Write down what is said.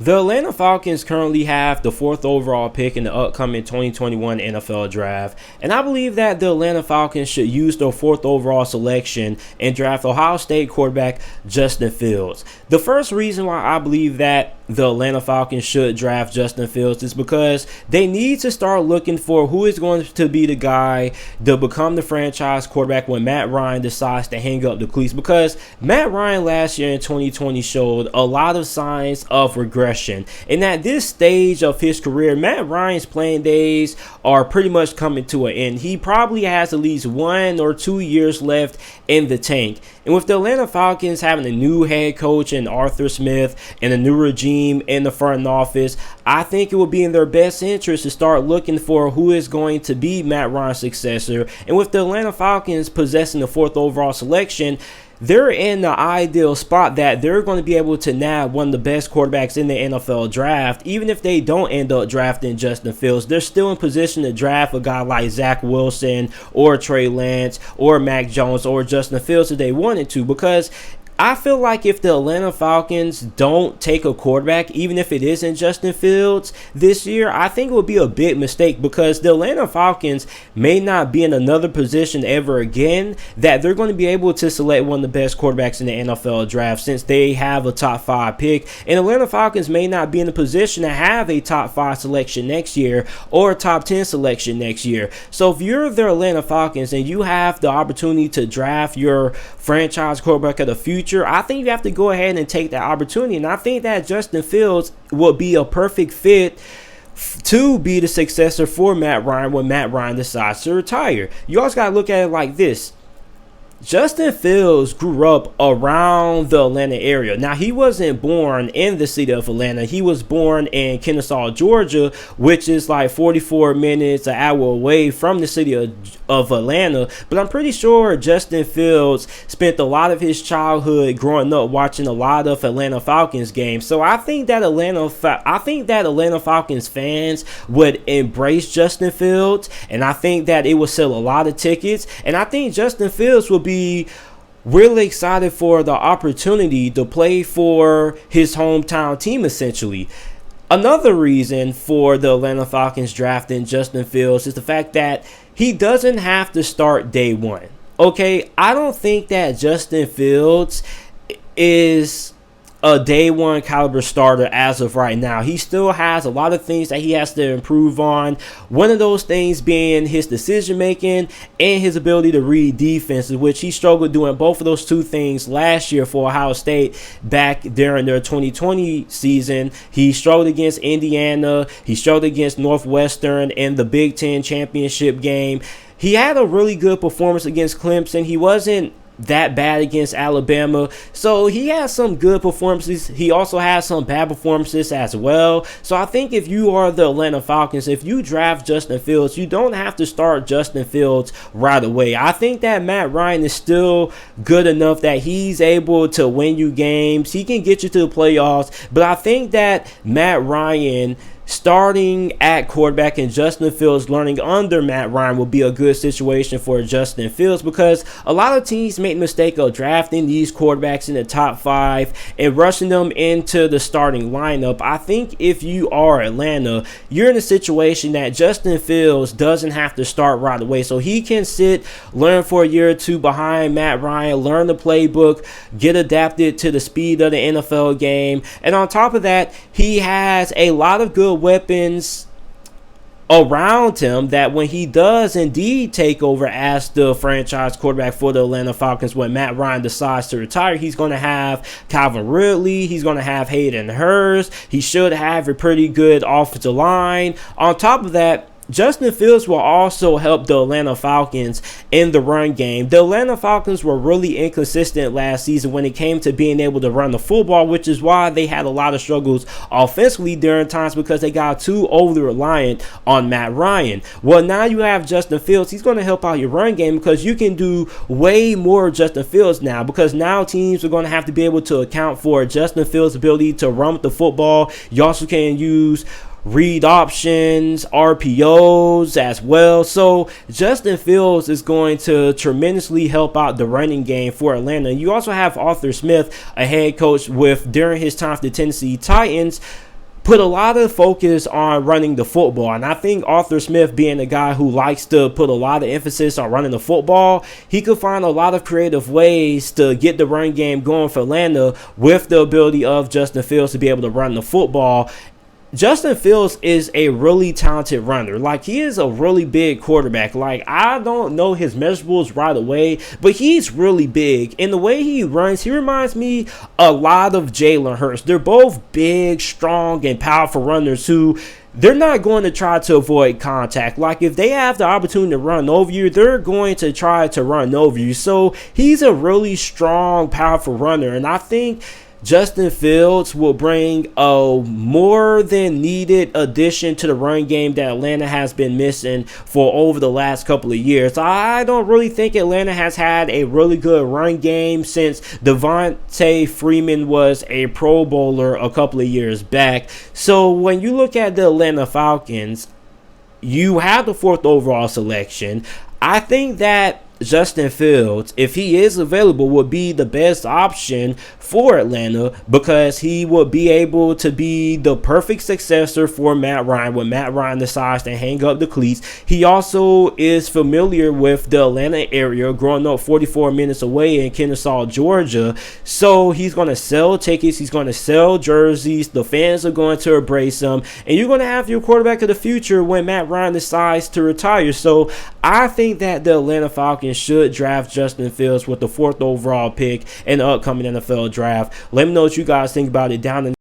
The Atlanta Falcons currently have the 4th overall pick in the upcoming 2021 NFL Draft, and I believe that the Atlanta Falcons should use their 4th overall selection and draft Ohio State quarterback Justin Fields. The first reason why I believe that the Atlanta Falcons should draft Justin Fields is because they need to start looking for who is going to be the guy to become the franchise quarterback when Matt Ryan decides to hang up the cleats, because Matt Ryan last year in 2020 showed a lot of signs of regression, and at this stage of his career, Matt Ryan's playing days are pretty much coming to an end. He probably has at least 1 or 2 years left in the tank. And with the Atlanta Falcons having a new head coach in Arthur Smith and a new regime in the front office, I think it would be in their best interest to start looking for who is going to be Matt Ryan's successor. And with the Atlanta Falcons possessing the 4th overall selection, they're in the ideal spot that they're going to be able to nab one of the best quarterbacks in the NFL draft. Even if they don't end up drafting Justin Fields, they're still in position to draft a guy like Zach Wilson or Trey Lance or Mac Jones or Justin Fields if they wanted to, because I feel like if the Atlanta Falcons don't take a quarterback, even if it isn't Justin Fields this year, I think it would be a big mistake, because the Atlanta Falcons may not be in another position ever again that they're going to be able to select one of the best quarterbacks in the NFL draft, since they have a top 5 pick. And Atlanta Falcons may not be in a position to have a top 5 selection next year or a top 10 selection next year. So if you're the Atlanta Falcons and you have the opportunity to draft your franchise quarterback of the future, I think you have to go ahead and take that opportunity. And I think that Justin Fields will be a perfect fit to be the successor for Matt Ryan when Matt Ryan decides to retire. You also got to look at it like this. Justin Fields grew up around the Atlanta area. Now, he wasn't born in the city of Atlanta. He was born in Kennesaw, Georgia, which is like 44 minutes, an hour away from the city of Atlanta. But I'm pretty sure Justin Fields spent a lot of his childhood growing up watching a lot of Atlanta Falcons games. So I think that Atlanta Falcons fans would embrace Justin Fields, and I think that it would sell a lot of tickets. And I think Justin Fields will be really excited for the opportunity to play for his hometown team, essentially. Another reason for the Atlanta Falcons drafting Justin Fields is the fact that he doesn't have to start day one. Okay, I don't think that Justin Fields is a day one caliber starter as of right now. He still has a lot of things that he has to improve on. One of those things being his decision making and his ability to read defenses, which he struggled doing both of those two things last year for Ohio State back during their 2020 season. He struggled against Indiana. He struggled against Northwestern in the Big Ten championship game. He had a really good performance against Clemson. He wasn't that bad against Alabama. So he has some good performances. He also has some bad performances as well. So I think if you are the Atlanta Falcons, if you draft Justin Fields, you don't have to start Justin Fields right away. I think that Matt Ryan is still good enough that he's able to win you games. He can get you to the playoffs. But I think that Matt Ryan starting at quarterback and Justin Fields learning under Matt Ryan will be a good situation for Justin Fields, because a lot of teams make the mistake of drafting these quarterbacks in the top 5 and rushing them into the starting lineup. I think if you are Atlanta, you're in a situation that Justin Fields doesn't have to start right away, so he can sit, learn for a year or two behind Matt Ryan, learn the playbook, get adapted to the speed of the NFL game. And on top of that, he has a lot of good weapons around him that when he does indeed take over as the franchise quarterback for the Atlanta Falcons, when Matt Ryan decides to retire, he's going to have Calvin Ridley, he's going to have Hayden Hurst, he should have a pretty good offensive line. On top of that, Justin Fields will also help the Atlanta Falcons in the run game. The Atlanta Falcons were really inconsistent last season when it came to being able to run the football, which is why they had a lot of struggles offensively during times, because they got too overly reliant on Matt Ryan. Well, now you have Justin Fields. He's going to help out your run game, because you can do way more Justin Fields now, because now teams are going to have to be able to account for Justin Fields' ability to run with the football. You also can use read options, RPOs as well. So Justin Fields is going to tremendously help out the running game for Atlanta. You also have Arthur Smith, a head coach with during his time with the Tennessee Titans, put a lot of focus on running the football. And I think Arthur Smith, being a guy who likes to put a lot of emphasis on running the football, he could find a lot of creative ways to get the run game going for Atlanta with the ability of Justin Fields to be able to run the football. Justin Fields is a really talented runner. Like, he is a really big quarterback. Like, I don't know his measurables right away, but he's really big. And the way he runs, he reminds me a lot of Jalen Hurts. They're both big, strong, and powerful runners who they're not going to try to avoid contact. Like, if they have the opportunity to run over you, they're going to try to run over you. So he's a really strong, powerful runner. And I think Justin Fields will bring a more than needed addition to the run game that Atlanta has been missing for over the last couple of years. I don't really think Atlanta has had a really good run game since Devontae Freeman was a Pro Bowler a couple of years back. So when you look at the Atlanta Falcons, you have the 4th overall selection. I think that Justin Fields, if he is available, would be the best option for Atlanta because he would be able to be the perfect successor for Matt Ryan when Matt Ryan decides to hang up the cleats. He also is familiar with the Atlanta area, growing up 44 minutes away in Kennesaw, Georgia. So he's going to sell tickets. He's going to sell jerseys. The fans are going to embrace him. And you're going to have your quarterback of the future when Matt Ryan decides to retire. So I think that the Atlanta Falcons should draft Justin Fields with the 4th overall pick in the upcoming NFL draft. Let me know what you guys think about it down in